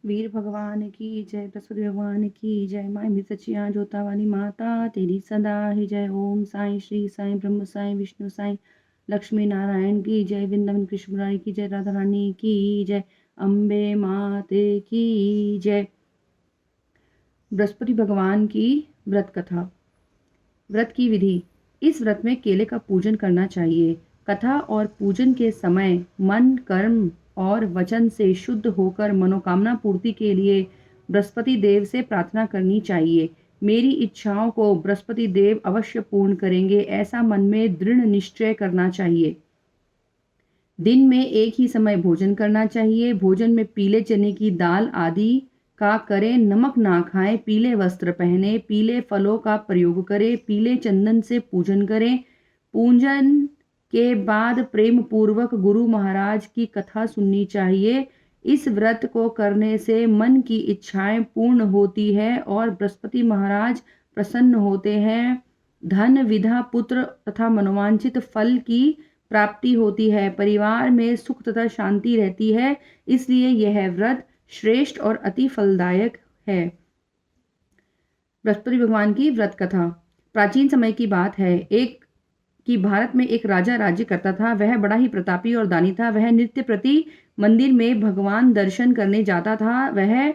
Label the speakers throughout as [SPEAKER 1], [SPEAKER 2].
[SPEAKER 1] वीर भगवान की जय, बृहस्पति भगवान की जय, माँ भी सचिया जोता वाली माता तेरी सदा ही जय। ओम साईं श्री साईं ब्रह्म साईं विष्णु साईं लक्ष्मी नारायण की जय, वृंदावन कृष्ण मुरारी की जय, राधा रानी की जय, अम्बे माते की जय। बृहस्पति भगवान की व्रत कथा। व्रत की विधि। इस व्रत में केले का पूजन करना चाहिए। कथा और पूजन के समय मन, कर्म और वचन से शुद्ध होकर मनोकामना पूर्ति के लिए बृहस्पति देव से प्रार्थना करनी चाहिए। मेरी इच्छाओं को बृहस्पति देव अवश्य पूर्ण करेंगे, ऐसा मन में दृढ़ निश्चय करना चाहिए। दिन में एक ही समय भोजन करना चाहिए। भोजन में पीले चने की दाल आदि का करें, नमक ना खाएं, पीले वस्त्र पहने, पीले फलों का प्रयोग करें, पीले चंदन से पूजन करें। पूजन के बाद प्रेम पूर्वक गुरु महाराज की कथा सुननी चाहिए। इस व्रत को करने से मन की इच्छाएं पूर्ण होती है और बृहस्पति महाराज प्रसन्न होते हैं। धन, विद्या, पुत्र तथा मनोवांछित फल की प्राप्ति होती है। परिवार में सुख तथा शांति रहती है। इसलिए यह व्रत श्रेष्ठ और अति फलदायक है। बृहस्पति भगवान की व्रत कथा। प्राचीन समय की बात है कि भारत में एक राजा राज्य करता था। वह बड़ा ही प्रतापी और दानी था। वह नित्य प्रति मंदिर में भगवान दर्शन करने जाता था। वह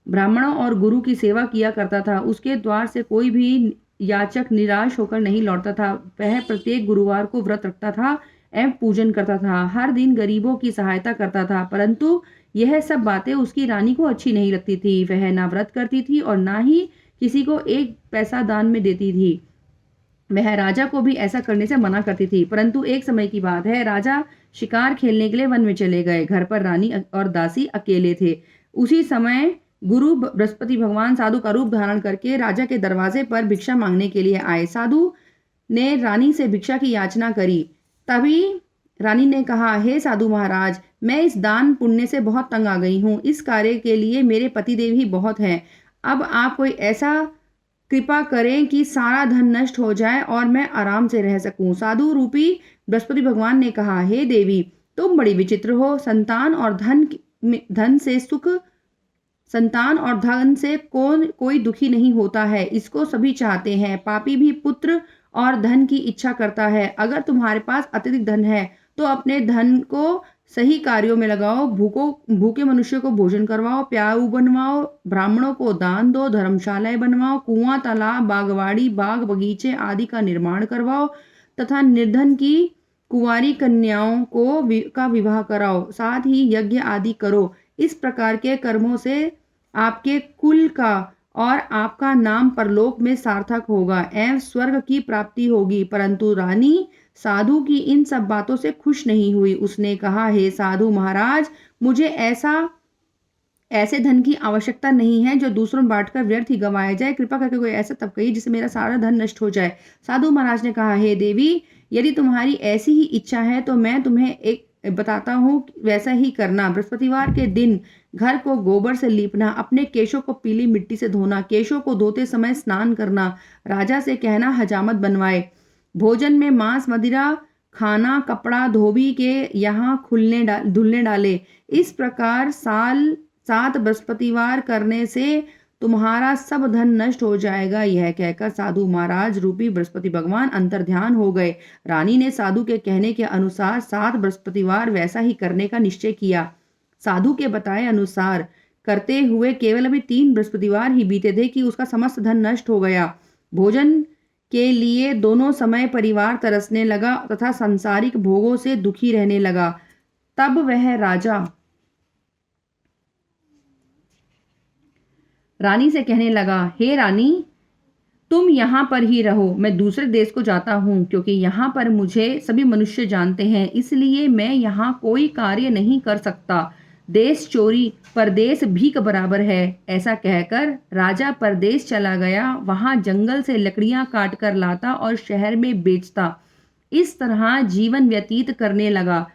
[SPEAKER 1] ब्राह्मणों और गुरु की सेवा किया करता था। उसके द्वार से कोई भी याचक निराश होकर नहीं लौटता था। वह प्रत्येक गुरुवार को व्रत रखता था एवं पूजन करता था। हर दिन गरीबों की सहायता करता था, परंतु यह सब बातें उसकी रानी को अच्छी नहीं लगती थी। वह ना व्रत करती थी और ना ही किसी को एक पैसा दान में देती थी। वह राजा को भी ऐसा करने से मना करती थी। परंतु एक समय की बात है, राजा शिकार खेलने के लिए वन में चले गए। घर पर रानी और दासी अकेले थे। उसी समय गुरु बृहस्पति भगवान साधु का रूप धारण करके राजा के दरवाजे पर भिक्षा मांगने के लिए आए। साधु ने रानी से भिक्षा की याचना करी। तभी रानी ने कहा, हे साधु महाराज, मैं इस दान पुण्य से बहुत तंग आ गई हूँ। इस कार्य के लिए मेरे पतिदेव ही बहुत हैं। अब आप कोई ऐसा कृपा करें कि सारा धन नष्ट हो जाए और मैं आराम से रह सकूं। साधु रूपी बृहस्पति भगवान ने कहा, हे देवी, तुम बड़ी विचित्र हो। संतान और धन से कोई दुखी नहीं होता है। इसको सभी चाहते हैं। पापी भी पुत्र और धन की इच्छा करता है। अगर तुम्हारे पास अत्यधिक धन है तो अपने धन को सही कार्यों में लगाओ। भूखे मनुष्य को भोजन करवाओ, प्याऊ बनवाओ, ब्राह्मणों को दान दो, धर्मशालाएं बनवाओ, कुआं, तालाब, बागवाड़ी, बाग बगीचे आदि का निर्माण करवाओ तथा निर्धन की कुंवारी कन्याओं का विवाह कराओ। साथ ही यज्ञ आदि करो। इस प्रकार के कर्मों से आपके कुल का और आपका नाम परलोक में सार्थक होगा एवं स्वर्ग की प्राप्ति होगी। परंतु रानी साधु की इन सब बातों से खुश नहीं हुई। उसने कहा, हे साधु महाराज, मुझे ऐसे धन की आवश्यकता नहीं है जो दूसरों में बांटकर व्यर्थ ही गंवाया जाए। कृपा करके कोई ऐसा तब कहिए जिससे मेरा सारा धन नष्ट हो जाए। साधु महाराज ने कहा, हे देवी, यदि तुम्हारी ऐसी ही इच्छा है तो मैं तुम्हें एक बताता हूँ, वैसा ही करना। बृहस्पतिवार के दिन घर को गोबर से लीपना, अपने केशों को पीली मिट्टी से धोना, केशों को धोते समय स्नान करना, राजा से कहना हजामत बनवाए, भोजन में मांस मदिरा खाना, कपड़ा धोबी के यहाँ धुलने डाले। इस प्रकार 7 बृहस्पतिवार करने से तुम्हारा सब धन नष्ट हो जाएगा। यह कहकर साधु महाराज रूपी बृहस्पति भगवान अंतर्ध्यान हो गए। रानी ने साधु के कहने के अनुसार 7 बृहस्पतिवार वैसा ही करने का निश्चय किया। साधु के बताए अनुसार करते हुए केवल अभी 3 बृहस्पतिवार ही बीते थे कि उसका समस्त धन नष्ट हो गया। भोजन के लिए दोनों समय परिवार तरसने लगा तथा सांसारिक भोगों से दुखी रहने लगा। तब वह राजा रानी से कहने लगा, हे रानी, तुम यहाँ पर ही रहो। मैं दूसरे देश को जाता हूँ, क्योंकि यहाँ पर मुझे सभी मनुष्य जानते हैं, इसलिए मैं यहाँ कोई कार्य नहीं कर सकता। देश चोरी परदेश भीख बराबर है। ऐसा कहकर राजा परदेश चला गया। वहां जंगल से लकड़ियां काट कर लाता और शहर में बेचता। इस तरह जीवन व्यतीत करने लगा।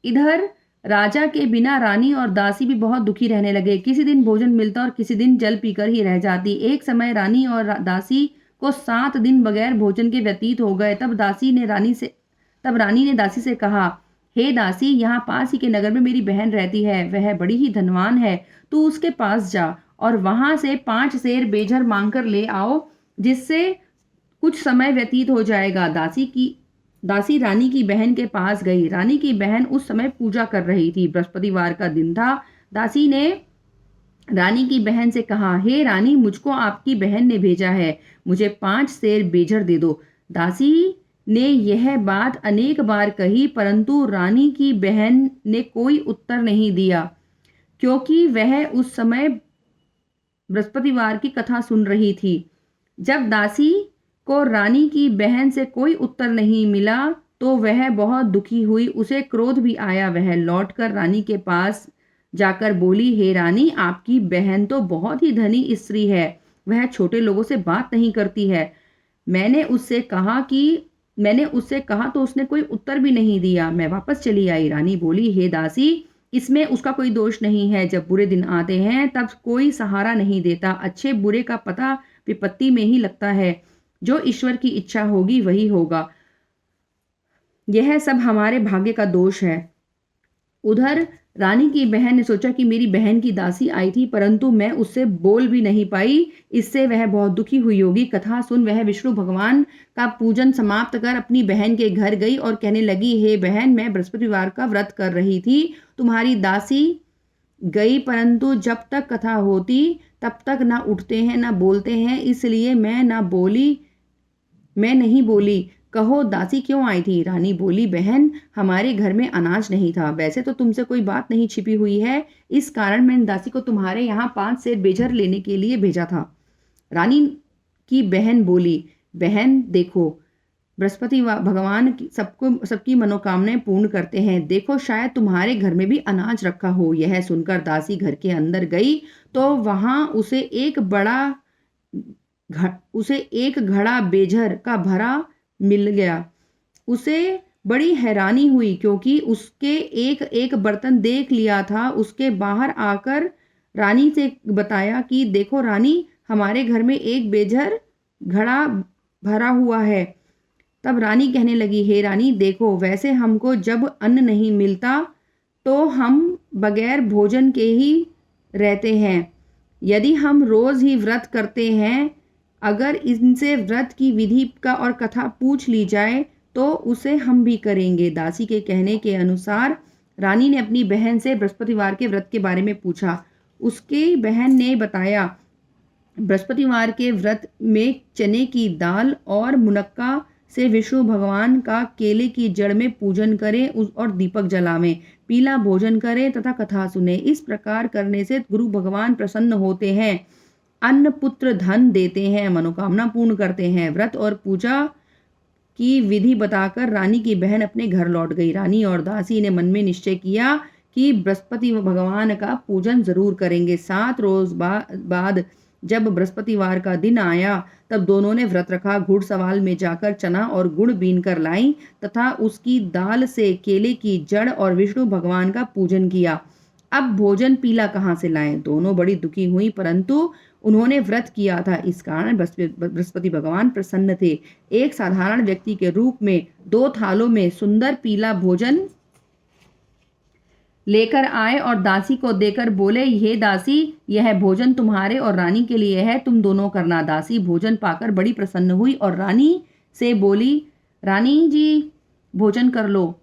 [SPEAKER 1] इधर राजा के बिना रानी और दासी भी बहुत दुखी रहने लगे। किसी दिन भोजन मिलता और किसी दिन जल पीकर ही रह जाती। एक समय रानी और दासी को 7 दिन बगैर भोजन के व्यतीत हो गए। तब रानी ने दासी से कहा, हे दासी, यहाँ पास ही के नगर में मेरी बहन रहती है, वह बड़ी ही धनवान है। तू उसके पास जा और वहां से 5 सेर बेझर मांग कर ले आओ, जिससे कुछ समय व्यतीत हो जाएगा। दासी रानी की बहन के पास गई। रानी की बहन उस समय पूजा कर रही थी। बृहस्पतिवार का दिन था। दासी ने रानी की बहन से कहा, हे रानी, मुझको आपकी बहन ने भेजा है, मुझे 5 सेर बेझर दे दो। दासी ने यह बात अनेक बार कही, परंतु रानी की बहन ने कोई उत्तर नहीं दिया, क्योंकि वह उस समय बृहस्पतिवार की कथा सुन रही थी। जब दासी को रानी की बहन से कोई उत्तर नहीं मिला तो वह बहुत दुखी हुई। उसे क्रोध भी आया। वह लौटकर रानी के पास जाकर बोली, हे रानी, आपकी बहन तो बहुत ही धनी स्त्री है, वह छोटे लोगों से बात नहीं करती है। मैंने उससे कहा तो उसने कोई उत्तर भी नहीं दिया। मैं वापस चली आई। रानी बोली, हे दासी, इसमें उसका कोई दोष नहीं है। जब बुरे दिन आते हैं तब कोई सहारा नहीं देता। अच्छे बुरे का पता विपत्ति में ही लगता है। जो ईश्वर की इच्छा होगी वही होगा। यह सब हमारे भाग्य का दोष है। उधर रानी की बहन ने सोचा कि मेरी बहन की दासी आई थी, परंतु मैं उससे बोल भी नहीं पाई। इससे वह बहुत दुखी हुई होगी। कथा सुन वह विष्णु भगवान का पूजन समाप्त कर अपनी बहन के घर गई और कहने लगी, हे बहन, मैं बृहस्पतिवार का व्रत कर रही थी। तुम्हारी दासी गई, परंतु जब तक कथा होती तब तक ना उठते हैं ना बोलते हैं, इसलिए मैं नहीं बोली। कहो, दासी क्यों आई थी? रानी बोली, बहन, हमारे घर में अनाज नहीं था। वैसे तो तुमसे कोई बात नहीं छिपी हुई है, इस कारण मैंने दासी को तुम्हारे यहाँ 5 सेर बेझर लेने के लिए भेजा था। रानी की बहन बोली, बहन देखो, बृहस्पति भगवान सबकी मनोकामनाएं पूर्ण करते हैं। देखो, शायद तुम्हारे घर में भी अनाज रखा हो। यह सुनकर दासी घर के अंदर गई तो वहां उसे एक घड़ा बेझर का भरा मिल गया। उसे बड़ी हैरानी हुई, क्योंकि उसके एक एक बर्तन देख लिया था। उसके बाहर आकर रानी से बताया कि देखो रानी, हमारे घर में एक बेझर घड़ा भरा हुआ है। तब रानी कहने लगी, हे रानी, देखो, वैसे हमको जब अन्न नहीं मिलता तो हम बगैर भोजन के ही रहते हैं। यदि हम रोज ही व्रत करते हैं, अगर इनसे व्रत की विधि का और कथा पूछ ली जाए तो उसे हम भी करेंगे। दासी के कहने के अनुसार रानी ने अपनी बहन से बृहस्पतिवार के व्रत के बारे में पूछा। उसकी बहन ने बताया, बृहस्पतिवार के व्रत में चने की दाल और मुनक्का से विष्णु भगवान का केले की जड़ में पूजन करें और दीपक जलावें, पीला भोजन करें तथा कथा सुने। इस प्रकार करने से गुरु भगवान प्रसन्न होते हैं, अन्न पुत्र धन देते हैं, मनोकामना पूर्ण करते हैं। व्रत और पूजा की विधि बताकर रानी की बहन अपने घर लौट गई। रानी और दासी ने मन में निश्चय किया कि बृहस्पति भगवान का पूजन जरूर करेंगे। 7 रोज बाद जब बृहस्पतिवार का दिन आया तब दोनों ने व्रत रखा। घुड़सवाल में जाकर चना और गुड़ बीन कर लाई तथा उसकी दाल से केले की जड़ और विष्णु भगवान का पूजन किया। अब भोजन पीला कहाँ से लाएं? दोनों बड़ी दुखी हुई, परंतु उन्होंने व्रत किया था, इस कारण बृहस्पति भगवान प्रसन्न थे। एक साधारण व्यक्ति के रूप में 2 थालों में सुंदर पीला भोजन लेकर आए और दासी को देकर बोले, हे दासी, यह भोजन तुम्हारे और रानी के लिए है, तुम दोनों करना। दासी भोजन पाकर बड़ी प्रसन्न हुई और रानी से बोली, रानी जी, भोजन कर लो।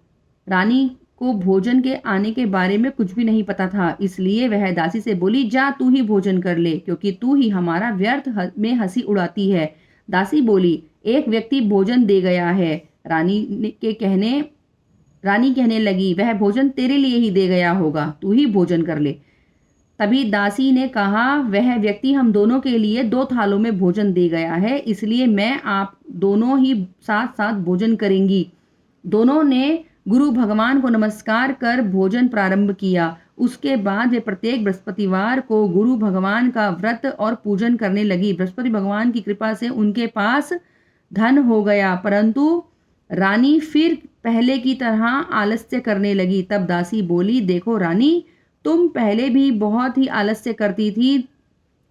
[SPEAKER 1] रानी को भोजन के आने के बारे में कुछ भी नहीं पता था, इसलिए वह दासी से बोली, जा तू ही भोजन कर ले, क्योंकि तू ही हमारा व्यर्थ में हंसी उड़ाती है। दासी बोली, एक व्यक्ति भोजन दे गया है। रानी कहने लगी, वह भोजन तेरे लिए ही दे गया होगा, तू ही भोजन कर ले। तभी दासी ने कहा, वह व्यक्ति हम दोनों के लिए 2 थालों में भोजन दे गया है, इसलिए मैं आप दोनों ही साथ साथ भोजन करेंगी। दोनों ने गुरु भगवान को नमस्कार कर भोजन प्रारंभ किया। उसके बाद वे प्रत्येक बृहस्पतिवार को गुरु भगवान का व्रत और पूजन करने लगी। बृहस्पति भगवान की कृपा से उनके पास धन हो गया, परंतु रानी फिर पहले की तरह आलस्य करने लगी। तब दासी बोली, देखो रानी, तुम पहले भी बहुत ही आलस्य करती थी,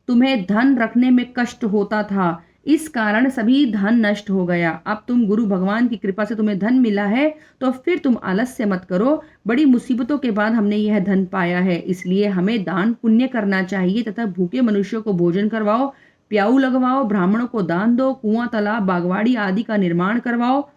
[SPEAKER 1] तुम्हें धन रखने में कष्ट होता था, इस कारण सभी धन नष्ट हो गया। अब तुम गुरु भगवान की कृपा से तुम्हें धन मिला है, तो फिर तुम आलस्य मत करो। बड़ी मुसीबतों के बाद हमने यह धन पाया है, इसलिए हमें दान पुण्य करना चाहिए तथा भूखे मनुष्यों को भोजन करवाओ, प्याऊ लगवाओ, ब्राह्मणों को दान दो, कुआं, तालाब, बागवाड़ी आदि का निर्माण करवाओ,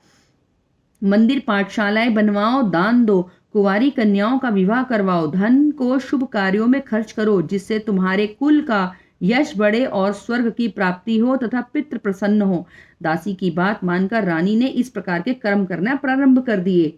[SPEAKER 1] मंदिर पाठशालाएं बनवाओ, दान दो, कुंवारी कन्याओं का विवाह करवाओ, धन को शुभ कार्यों में खर्च करो, जिससे तुम्हारे कुल का यश बढ़े और स्वर्ग की प्राप्ति हो तथा पितृ प्रसन्न हो। दासी की बात मानकर रानी ने इस प्रकार के कर्म करना प्रारंभ कर दिए।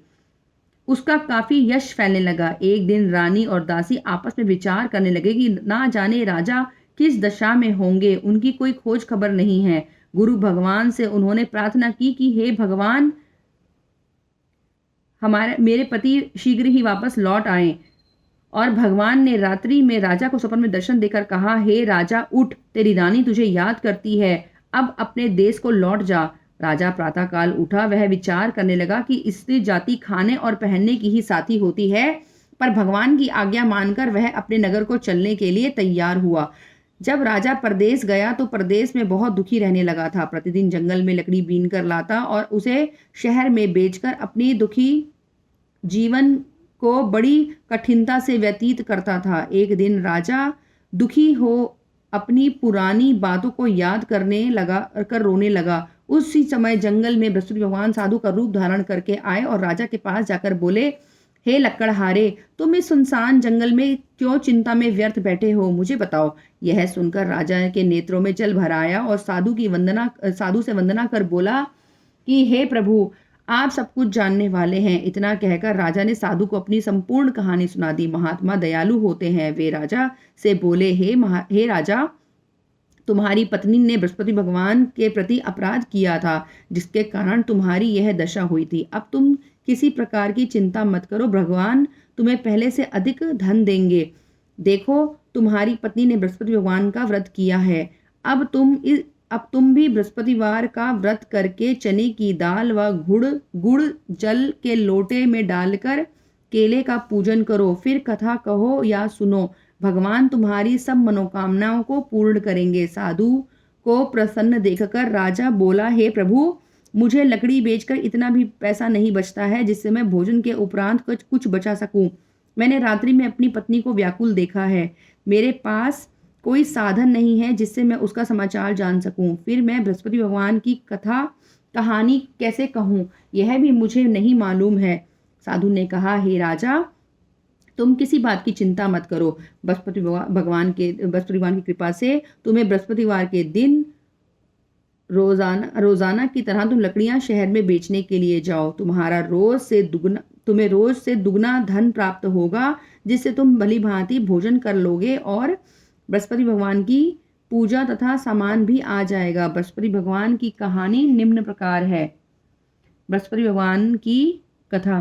[SPEAKER 1] उसका काफी यश फैलने लगा। एक दिन रानी और दासी आपस में विचार करने लगे कि ना जाने राजा किस दशा में होंगे, उनकी कोई खोज खबर नहीं है। गुरु भगवान से उन्होंने प्रार्थना की कि हे भगवान, मेरे पति शीघ्र ही वापस लौट आए। और भगवान ने रात्रि में राजा को स्वप्न में दर्शन देकर कहा, हे राजा उठ, तेरी रानी तुझे याद करती है, अब अपने देश को लौट जा। राजा प्रातःकाल उठा। वह विचार करने लगा कि स्त्री जाति खाने और पहनने की ही साथी होती है, पर भगवान की आज्ञा मानकर वह अपने नगर को चलने के लिए तैयार हुआ। जब राजा परदेश गया तो परदेश में बहुत दुखी रहने लगा था। प्रतिदिन जंगल में लकड़ी बीन कर लाता और उसे शहर में बेचकर अपनी दुखी जीवन को बड़ी कठिनता से व्यतीत करता था। एक दिन राजा दुखी हो अपनी पुरानी बातों को याद कर रोने लगा। उसी समय जंगल में बृहस्पति भगवान साधु का रूप धारण करके आए और राजा के पास जाकर बोले, हे लक्कड़हारे, तुम इस सुनसान जंगल में क्यों चिंता में व्यर्थ बैठे हो, मुझे बताओ। यह सुनकर राजा के नेत्रों में जल भर आया और साधु से वंदना कर बोला कि हे प्रभु, आप सब कुछ जानने वाले हैं। इतना कहकर राजा ने साधु को अपनी संपूर्ण कहानी सुना दी। महात्मा दयालु होते हैं। वे राजा से बोले, हे राजा, तुम्हारी पत्नी ने बृहस्पति भगवान के प्रति अपराध किया था, जिसके कारण तुम्हारी यह दशा हुई थी। अब तुम किसी प्रकार की चिंता मत करो, भगवान तुम्हें पहले से अधिक धन देंगे। देखो, तुम्हारी पत्नी ने बृहस्पति भगवान का व्रत किया है। अब तुम भी बृहस्पतिवार का व्रत करके चने की दाल व गुड़ जल के लोटे में डालकर केले का पूजन करो। फिर कथा कहो या सुनो, भगवान तुम्हारी सब मनोकामनाओं को पूर्ण करेंगे। साधु को प्रसन्न देखकर राजा बोला, हे प्रभु, मुझे लकड़ी बेचकर इतना भी पैसा नहीं बचता है जिससे मैं भोजन के उपरांत कुछ बचा सकूं। मैंने रात्रि में अपनी पत्नी को व्याकुल देखा है। मेरे पास कोई साधन नहीं है जिससे मैं उसका समाचार जान सकूं। फिर मैं बृहस्पति भगवान की कहानी कैसे कहूं, यह भी मुझे नहीं मालूम है। साधु ने कहा, हे राजा, तुम किसी बात की चिंता मत करो। बृहस्पति भगवान की कृपा से तुम्हें बृहस्पतिवार के दिन रोजाना की तरह तुम लकड़ियां शहर में बेचने के लिए जाओ। तुम्हें रोज से दुगना धन प्राप्त होगा, जिससे तुम भली भांति भोजन कर लोगे और बृहस्पति भगवान की पूजा तथा सामान भी आ जाएगा। बृहस्पति भगवान की कहानी निम्न प्रकार है। बृहस्पति भगवान की कथा।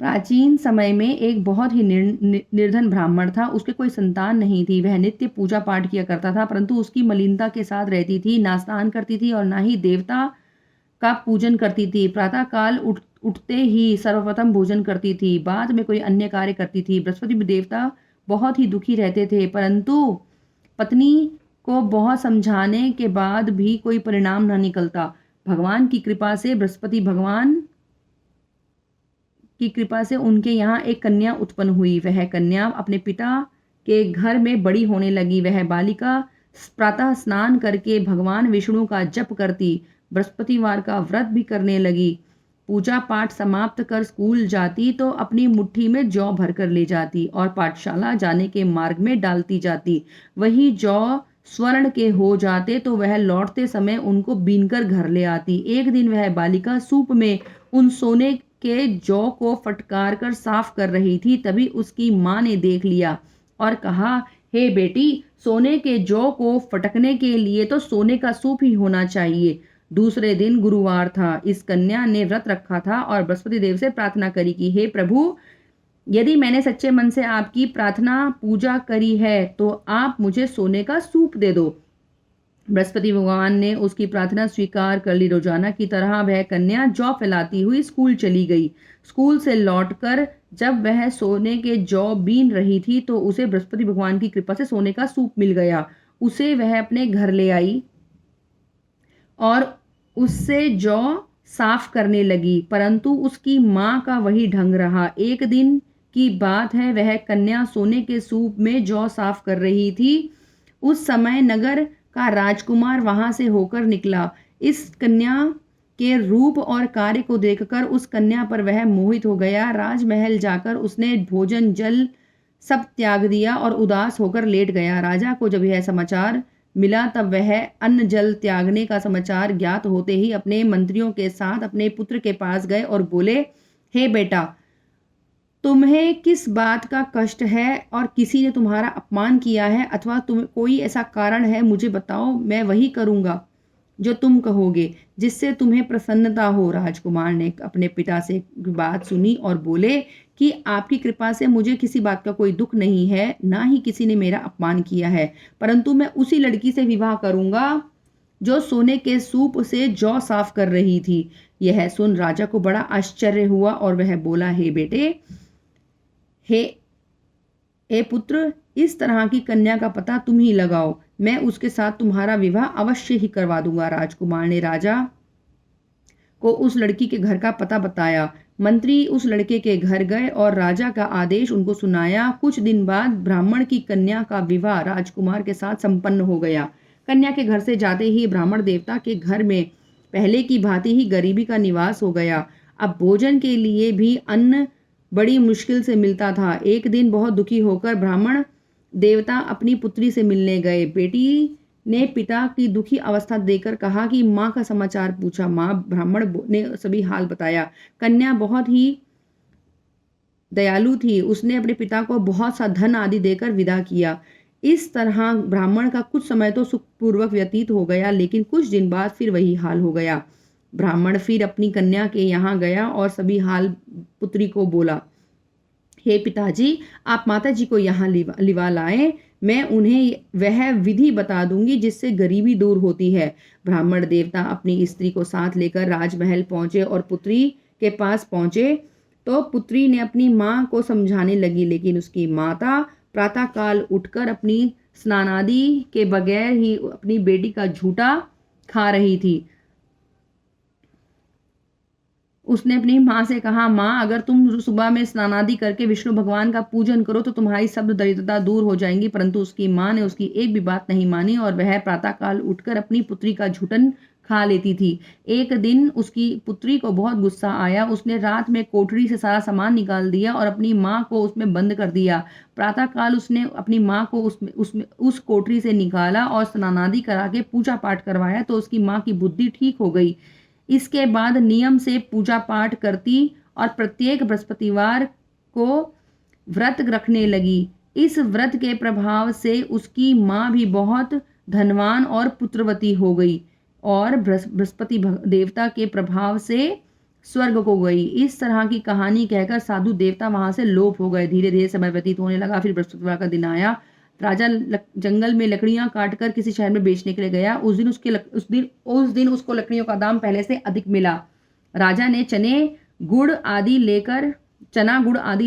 [SPEAKER 1] प्राचीन समय में एक बहुत ही निर्धन ब्राह्मण था। उसके कोई संतान नहीं थी। वह नित्य पूजा पाठ किया करता था, परंतु उसकी मलिनता के साथ रहती थी। ना स्नान करती थी और ना ही देवता का पूजन करती थी। प्रातः काल उठते ही सर्वप्रथम भोजन करती थी, बाद में कोई अन्य कार्य करती थी। बृहस्पति देवता बहुत ही दुखी रहते थे, परंतु पत्नी को बहुत समझाने के बाद भी कोई परिणाम न निकलता। भगवान की कृपा से बृहस्पति भगवान की कृपा से उनके यहाँ एक कन्या उत्पन्न हुई। वह कन्या अपने पिता के घर में बड़ी होने लगी। वह बालिका प्रातः स्नान करके भगवान विष्णु का जप करती, बृहस्पतिवार का व्रत भी करने लगी। पूजा पाठ समाप्त कर स्कूल जाती तो अपनी मुट्ठी में जौ भर कर ले जाती और पाठशाला जाने के मार्ग में डालती जाती। वही जौ स्वर्ण के हो जाते तो वह लौटते समय उनको बीनकर घर ले आती। एक दिन वह बालिका सूप में उन सोने के जौ को फटकार कर साफ कर रही थी। तभी उसकी माँ ने देख लिया और कहा, हे बेटी, सोने के जौ को फटकने के लिए तो सोने का सूप ही होना चाहिए। दूसरे दिन गुरुवार था। इस कन्या ने व्रत रखा था और बृहस्पति देव से प्रार्थना करी कि हे प्रभु, यदि मैंने सच्चे मन से आपकी प्रार्थना पूजा करी है तो आप मुझे सोने का सूप दे दो। बृहस्पति भगवान ने उसकी प्रार्थना स्वीकार कर ली। रोजाना की तरह वह कन्या जौ फैलाती हुई स्कूल चली गई। स्कूल से लौटकर जब वह सोने के जौ बीन रही थी तो उसे बृहस्पति भगवान की कृपा से सोने का सूप मिल गया। उसे वह अपने घर ले आई और उससे जौ साफ करने लगी, परंतु उसकी माँ का वही ढंग रहा। एक दिन की बात है, वह कन्या सोने के सूप में जौ साफ कर रही थी। उस समय नगर का राजकुमार वहां से होकर निकला। इस कन्या के रूप और कार्य को देखकर उस कन्या पर वह मोहित हो गया। राजमहल जाकर उसने भोजन जल सब त्याग दिया और उदास होकर लेट गया। राजा को जब यह समाचार मिला तब वह अन्न जल त्यागने का समाचार ज्ञात होते ही अपने मंत्रियों के साथ अपने पुत्र के पास गए और बोले, हे बेटा, तुम्हें किस बात का कष्ट है और किसी ने तुम्हारा अपमान किया है अथवा तुम्हें कोई ऐसा कारण है, मुझे बताओ, मैं वही करूंगा जो तुम कहोगे, जिससे तुम्हें प्रसन्नता हो। राजकुमार ने अपने पिता से बात सुनी और बोले कि आपकी कृपा से मुझे किसी बात का कोई दुख नहीं है, ना ही किसी ने मेरा अपमान किया है, परंतु मैं उसी लड़की से विवाह करूंगा जो सोने के सूप से जौ साफ कर रही थी। यह सुन राजा को बड़ा आश्चर्य हुआ और वह बोला, हे बेटे, हे ए पुत्र, इस तरह की कन्या का पता तुम ही लगाओ, मैं उसके साथ तुम्हारा विवाह अवश्य ही करवा दूंगा। राजकुमार ने राजा को उस लड़की के घर का पता बताया। मंत्री उस लड़के के घर गए और राजा का आदेश उनको सुनाया। कुछ दिन बाद ब्राह्मण की कन्या का विवाह राजकुमार के साथ संपन्न हो गया। कन्या के घर से जाते ही ब्राह्मण देवता के घर में पहले की भांति ही गरीबी का निवास हो गया। अब भोजन के लिए भी अन्न बड़ी मुश्किल से मिलता था। एक दिन बहुत दुखी होकर ब्राह्मण देवता अपनी पुत्री से मिलने गए। बेटी ने पिता की दुखी अवस्था देखकर कहा कि माँ का समाचार पूछा। माँ ब्राह्मण ने सभी हाल बताया। कन्या बहुत ही दयालु थी, उसने अपने पिता को बहुत सा धन आदि देकर विदा किया। इस तरह ब्राह्मण का कुछ समय तो सुखपूर्वक व्यतीत हो गया, लेकिन कुछ दिन बाद फिर वही हाल हो गया। ब्राह्मण फिर अपनी कन्या के यहाँ गया और सभी हाल पुत्री को बोला, हे पिताजी, आप माताजी को यहाँ लिवा लाएं, मैं उन्हें वह विधि बता दूंगी जिससे गरीबी दूर होती है। ब्राह्मण देवता अपनी स्त्री को साथ लेकर राजमहल पहुंचे और पुत्री के पास पहुंचे तो पुत्री ने अपनी माँ को समझाने लगी, लेकिन उसकी माता प्रातःकाल उठकर अपनी स्नानादि के बगैर ही अपनी बेटी का झूठा खा रही थी। उसने अपनी माँ से कहा, माँ, अगर तुम सुबह में स्नानादि करके विष्णु भगवान का पूजन करो तो तुम्हारी सब दरिद्रता दूर हो जाएंगी। परंतु उसकी माँ ने उसकी एक भी बात नहीं मानी और वह प्रातःकाल उठकर अपनी पुत्री का झूठन खा लेती थी। एक दिन उसकी पुत्री को बहुत गुस्सा आया। उसने रात में कोठरी से सारा सामान निकाल दिया और अपनी माँ को उसमें बंद कर दिया। प्रातःकाल उसने अपनी माँ को उस कोठरी से निकाला और स्नानादि करा के पूजा पाठ करवाया तो उसकी माँ की बुद्धि ठीक हो गई। इसके बाद नियम से पूजा पाठ करती और प्रत्येक बृहस्पतिवार को व्रत रखने लगी। इस व्रत के प्रभाव से उसकी माँ भी बहुत धनवान और पुत्रवती हो गई और बृहस्पति देवता के प्रभाव से स्वर्ग को गई। इस तरह की कहानी कहकर साधु देवता वहां से लोप हो गए। धीरे धीरे समय व्यतीत होने लगा। फिर बृहस्पतिवार का दिन आया। राजा जंगल में लकड़ियां काटकर किसी शहर में बेचने के लिए गया। उस दिन उसको लकड़ियों का दाम पहले से अधिक मिला। राजा ने चना गुड़ आदि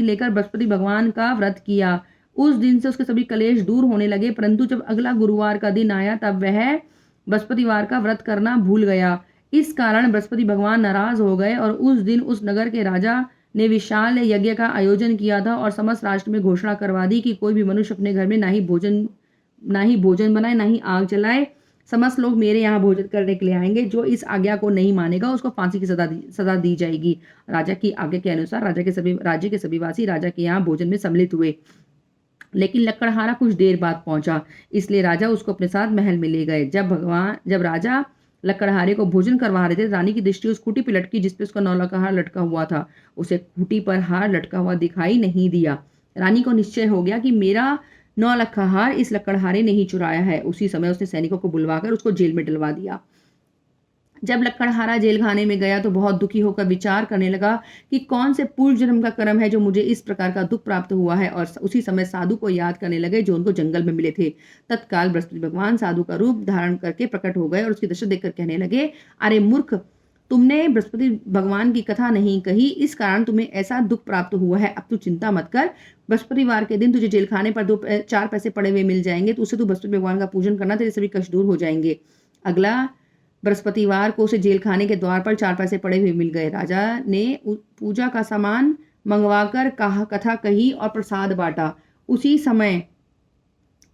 [SPEAKER 1] लेकर बृहस्पति भगवान का व्रत किया। उस दिन से उसके सभी कलेश दूर होने लगे। परंतु जब अगला गुरुवार का दिन आया तब वह बृहस्पतिवार का व्रत करना भूल गया। इस कारण बृहस्पति भगवान नाराज हो गए और उस दिन उस नगर के राजा ने विशाल यज्ञ का आयोजन किया था और समस्त राष्ट्र में घोषणा करवा दी कि कोई भी मनुष्य अपने घर में ना ही भोजन बनाए, ना ही आग जलाए। समस्त लोग मेरे यहाँ भोजन करने के लिए आएंगे। जो इस आज्ञा को नहीं मानेगा उसको फांसी की सजा दी जाएगी। राजा की आज्ञा के अनुसार राज्य के सभी वासी राजा के यहाँ भोजन में सम्मिलित हुए। लेकिन लकड़हारा कुछ देर बाद पहुंचा, इसलिए राजा उसको अपने साथ महल में ले गए। जब राजा लकड़हारे को भोजन करवा रहे थे, रानी की दृष्टि उस खूंटी पर लटकी जिसपे उसका नौलखा हार लटका हुआ था। उसे खूंटी पर हार लटका हुआ दिखाई नहीं दिया। रानी को निश्चय हो गया कि मेरा नौलखा हार इस लकड़हारे ने ही चुराया है। उसी समय उसने सैनिकों को बुलवाकर उसको जेल में डलवा दिया। जब लकड़हारा जेल खाने में गया तो बहुत दुखी होकर विचार करने लगा कि कौन से पूर्व जन्म का कर्म है जो मुझे इस प्रकार का दुख प्राप्त हुआ है। और उसी समय साधु को याद करने लगे जो उनको जंगल में मिले थे। तत्काल बृहस्पति भगवान साधु का रूप धारण करके प्रकट हो गए और उसकी दशा देखकर कहने लगे, अरे मूर्ख, तुमने बृहस्पति भगवान की कथा नहीं कही, इस कारण तुम्हें ऐसा दुख प्राप्त हुआ है। अब तू चिंता मत कर, बृहस्पतिवार के दिन तुझे जेल खाने पर 4 पैसे पड़े हुए मिल जाएंगे, तो उससे तू बृहस्पति भगवान का पूजन करना, तेरे सभी कष्ट दूर हो जाएंगे। अगला बृहस्पतिवार को उसे जेल खाने के द्वार पर 4 पैसे पड़े हुए मिल गए। राजा ने पूजा का सामान मंगवाकर कथा कही और प्रसाद बांटा।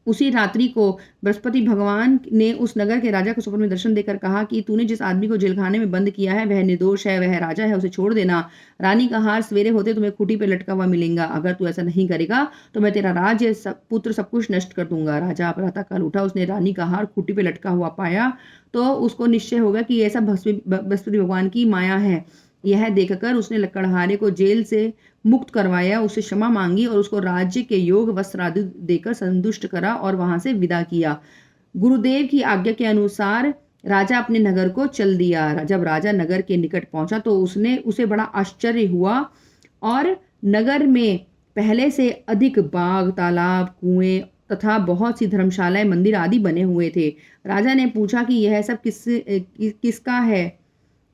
[SPEAKER 1] उसी रात्रि को बृहस्पति भगवान ने उस नगर के राजा को स्वप्न में दर्शन देकर कहा कि तूने जिस आदमी को जेलखाने में बंद किया है वह निर्दोष है, वह राजा है, उसे छोड़ देना। रानी का हार सवेरे होते तुम्हें खूंटी पे लटका हुआ मिलेगा। अगर तू ऐसा नहीं करेगा तो मैं तेरा राज्य, पुत्र, सब कुछ नष्ट कर दूंगा। राजा प्रातःकाल उठा, उसने रानी का हार खूंटी पे लटका हुआ पाया तो उसको निश्चय होगा कि यह सब बृहस्पति भगवान की माया है। यह देखकर उसने लकड़हारे को जेल से मुक्त करवाया, उससे क्षमा मांगी और उसको राज्य के योग वस्त्र आदि देकर संतुष्ट करा और वहां से विदा किया। गुरुदेव की आज्ञा के अनुसार राजा अपने नगर को चल दिया। जब राजा नगर के निकट पहुंचा तो उसे बड़ा आश्चर्य हुआ और नगर में पहले से अधिक बाग, तालाब, कुएं तथा बहुत सी धर्मशालाएं, मंदिर आदि बने हुए थे। राजा ने पूछा कि यह सब किसका है,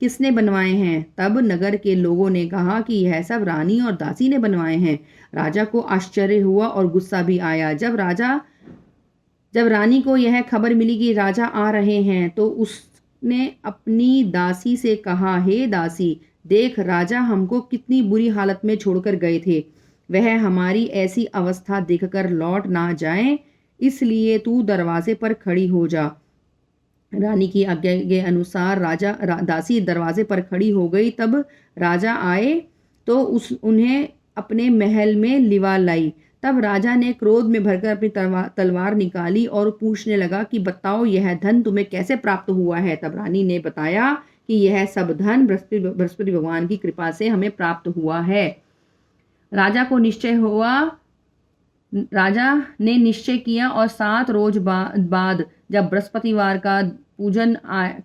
[SPEAKER 1] किसने बनवाए हैं? तब नगर के लोगों ने कहा कि यह सब रानी और दासी ने बनवाए हैं। राजा को आश्चर्य हुआ और गुस्सा भी आया। जब रानी को यह खबर मिली कि राजा आ रहे हैं तो उसने अपनी दासी से कहा, हे दासी, देख राजा हमको कितनी बुरी हालत में छोड़कर गए थे। वह हमारी ऐसी अवस्था देखकर लौट ना जाए, इसलिए तू दरवाजे पर खड़ी हो जा। रानी की आज्ञा के अनुसार दासी दरवाजे पर खड़ी हो गई। तब राजा आए तो उन्हें अपने महल में लिवा लाई। तब राजा ने क्रोध में भरकर अपनी तलवार निकाली और पूछने लगा कि बताओ यह धन तुम्हें कैसे प्राप्त हुआ है? तब रानी ने बताया कि यह सब धन बृहस्पति भगवान की कृपा से हमें प्राप्त हुआ है। राजा ने निश्चय किया और 7 रोज बाद जब बृहस्पतिवार का पूजन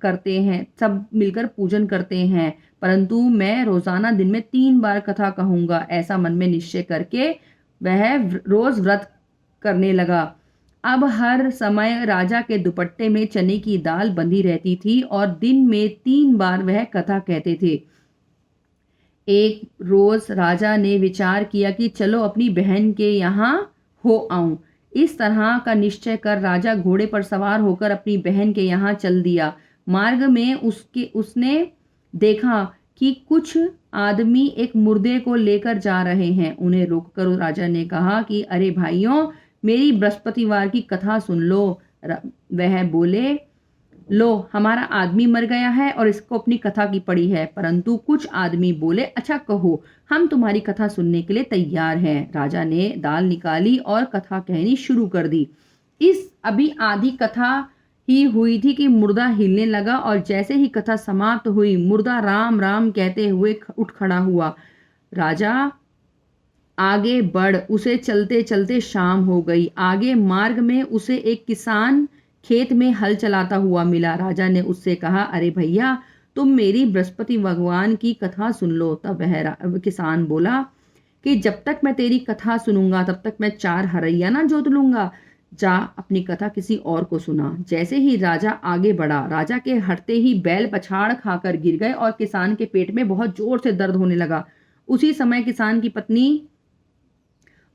[SPEAKER 1] करते हैं, सब मिलकर पूजन करते हैं, परंतु मैं रोजाना दिन में 3 बार कथा कहूंगा, ऐसा मन में निश्चय करके वह रोज व्रत करने लगा। अब हर समय राजा के दुपट्टे में चने की दाल बंधी रहती थी और दिन में 3 बार वह कथा कहते थे। एक रोज राजा ने विचार किया कि चलो अपनी बहन के यहाँ हो आऊं। इस तरह का निश्चय कर राजा घोड़े पर सवार होकर अपनी बहन के यहाँ चल दिया। मार्ग में उसने देखा कि कुछ आदमी एक मुर्दे को लेकर जा रहे हैं। उन्हें रोककर राजा ने कहा कि अरे भाइयों, मेरी बृहस्पतिवार की कथा सुन लो। वह बोले, लो हमारा आदमी मर गया है और इसको अपनी कथा की पड़ी है। परंतु कुछ आदमी बोले, अच्छा कहो, हम तुम्हारी कथा सुनने के लिए तैयार हैं। राजा ने दाल निकाली और कथा कहनी शुरू कर दी। अभी आधी कथा ही हुई थी कि मुर्दा हिलने लगा और जैसे ही कथा समाप्त हुई मुर्दा राम राम कहते हुए उठ खड़ा हुआ। राजा आगे बढ़, उसे चलते चलते शाम हो गई। आगे मार्ग में उसे एक किसान खेत में हल चलाता हुआ मिला। राजा ने उससे कहा, अरे भैया, तुम मेरी बृहस्पति भगवान की कथा सुन लो। तब वह किसान बोला कि जब तक मैं तेरी कथा सुनूंगा तब तक मैं 4 हरैया ना जोत लूंगा। जा अपनी कथा किसी और को सुना। जैसे ही राजा आगे बढ़ा, राजा के हटते ही बैल पछाड़ खाकर गिर गए और किसान के पेट में बहुत जोर से दर्द होने लगा। उसी समय किसान की पत्नी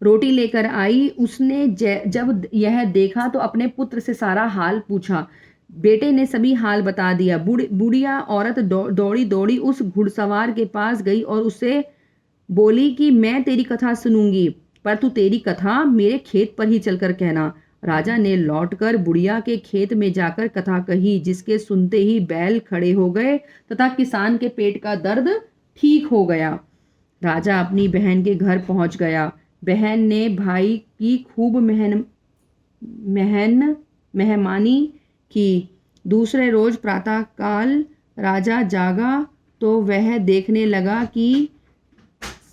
[SPEAKER 1] रोटी लेकर आई। उसने जब यह देखा तो अपने पुत्र से सारा हाल पूछा। बेटे ने सभी हाल बता दिया। बुढ़िया औरत दौड़ी दौड़ी उस घुड़सवार के पास गई और उससे बोली कि मैं तेरी कथा सुनूंगी, पर तू तेरी कथा मेरे खेत पर ही चलकर कहना। राजा ने लौटकर बुढ़िया के खेत में जाकर कथा कही, जिसके सुनते ही बैल खड़े हो गए तथा किसान के पेट का दर्द ठीक हो गया। राजा अपनी बहन के घर पहुंच गया। बहन ने भाई की खूब मेहमानी की। दूसरे रोज प्रातःकाल राजा जागा तो वह देखने लगा कि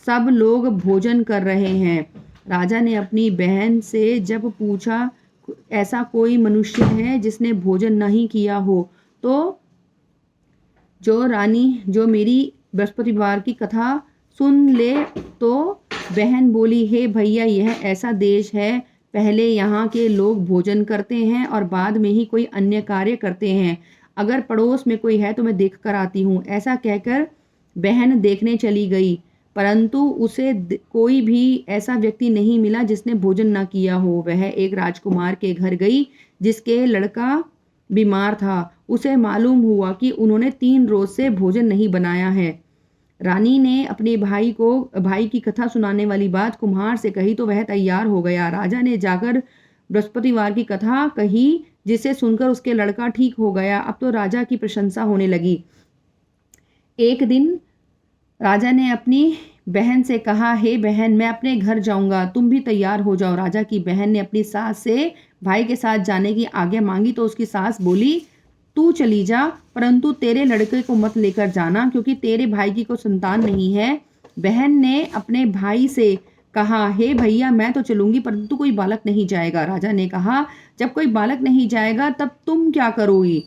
[SPEAKER 1] सब लोग भोजन कर रहे हैं। राजा ने अपनी बहन से जब पूछा, ऐसा कोई मनुष्य है जिसने भोजन नहीं किया हो तो जो मेरी बृहस्पतिवार की कथा सुन ले। तो बहन बोली, हे भैया, यह ऐसा देश है, पहले यहाँ के लोग भोजन करते हैं और बाद में ही कोई अन्य कार्य करते हैं। अगर पड़ोस में कोई है तो मैं देख कर आती हूँ। ऐसा कहकर बहन देखने चली गई, परंतु उसे कोई भी ऐसा व्यक्ति नहीं मिला जिसने भोजन ना किया हो। वह एक राजकुमार के घर गई जिसके लड़का बीमार था। उसे मालूम हुआ कि उन्होंने 3 रोज से भोजन नहीं बनाया है। रानी ने अपने भाई की कथा सुनाने वाली बात कुम्हार से कही तो वह तैयार हो गया। राजा ने जाकर बृहस्पतिवार की कथा कही जिसे सुनकर उसके लड़का ठीक हो गया। अब तो राजा की प्रशंसा होने लगी। एक दिन राजा ने अपनी बहन से कहा, हे बहन, मैं अपने घर जाऊंगा, तुम भी तैयार हो जाओ। राजा की बहन ने अपनी सास से भाई के साथ जाने की आज्ञा मांगी तो उसकी सास बोली, तू चली जा, परंतु तेरे लड़के को मत लेकर जाना क्योंकि तेरे भाई की कोई संतान नहीं है। बहन ने अपने भाई से कहा, हे भैया, मैं तो चलूंगी परंतु कोई बालक नहीं जाएगा। राजा ने कहा, जब कोई बालक नहीं जाएगा तब तुम क्या करोगी?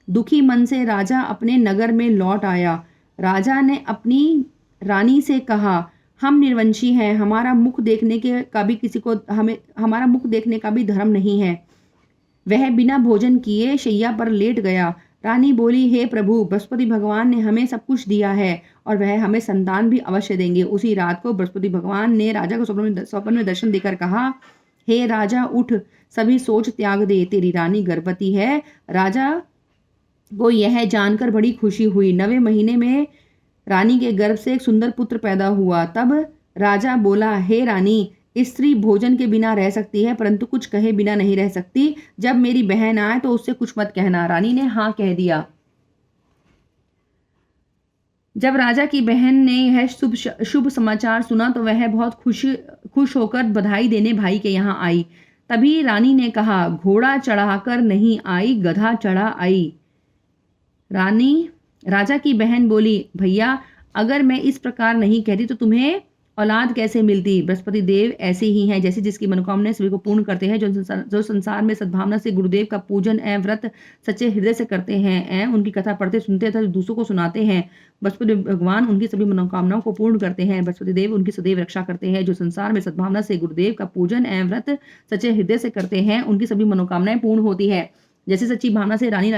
[SPEAKER 1] दुखी मन से राजा अपने नगर में लौट आया। राजा ने अपनी रानी से कहा, हम निर्वंशी हैं, हमारा मुख देखने का भी धर्म नहीं है। वह बिना भोजन किए शैया पर लेट गया। रानी बोली, हे प्रभु, बृहस्पति भगवान ने हमें सब कुछ दिया है और वह हमें संतान भी अवश्य देंगे। उसी रात को बृहस्पति भगवान ने राजा को स्वप्न में दर्शन देकर कहा, हे राजा, उठ, सभी सोच त्याग दे, तेरी रानी गर्भवती है। राजा को यह जानकर बड़ी खुशी हुई। 9वें महीने में रानी के गर्भ से एक सुंदर पुत्र पैदा हुआ। तब राजा बोला, हे रानी, स्त्री भोजन के बिना रह सकती है परंतु कुछ कहे बिना नहीं रह सकती। जब मेरी बहन आए तो उससे कुछ मत कहना। रानी ने हाँ कह दिया। जब राजा की बहन ने यह शुभ समाचार सुना तो वह बहुत खुश होकर बधाई देने भाई के यहाँ आई। तभी रानी ने कहा, घोड़ा चढ़ाकर नहीं आई, गधा चढ़ा आई। राजा की बहन बोली, भैया, अगर मैं इस प्रकार नहीं कहती तो तुम्हें औलाद कैसे मिलती? बृहस्पति देव ऐसे ही हैं जैसे जिसकी मनोकामना सभी को पूर्ण करते हैं। जो संसार में सद्भावना से गुरुदेव का पूजन एवं व्रत सच्चे हृदय से करते हैं, उनकी कथा पढ़ते सुनते तथा दूसरों को सुनाते हैं, बृहस्पति भगवान उनकी सभी मनोकामनाओं को पूर्ण करते हैं। बृहस्पति देव उनकी सदैव रक्षा करते हैं। जो संसार में सद्भावना से गुरुदेव का पूजन एवं व्रत सच्चे हृदय से करते हैं, उनकी सभी मनोकामनाएं पूर्ण होती है। जैसे सच्ची भावना से रानी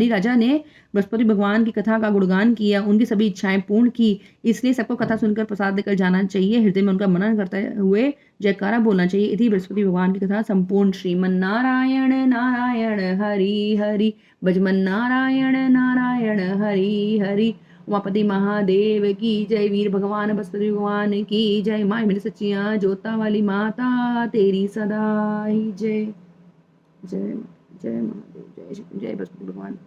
[SPEAKER 1] राजा ने बृहस्पति भगवान की कथा का गुणगान किया, उनकी सभी इच्छाएं पूर्ण की। इसलिए सबको कथा सुनकर प्रसाद देकर जाना चाहिए, हृदय में उनका मनन करते हुए जयकारा बोलना चाहिए। इति बृहस्पति भगवान की कथा संपूर्ण। श्रीमन नारायण नारायण हरि हरि, भजमन नारायण नारायण हरि हरि। उमापति महादेव की जय, वीर भगवान बृहस्पति भगवान की जय। माँ मेरी सच्चिया जोता वाली माता तेरी सदा ही जय। जय जय महादेव, जय बृहस्पति भगवान।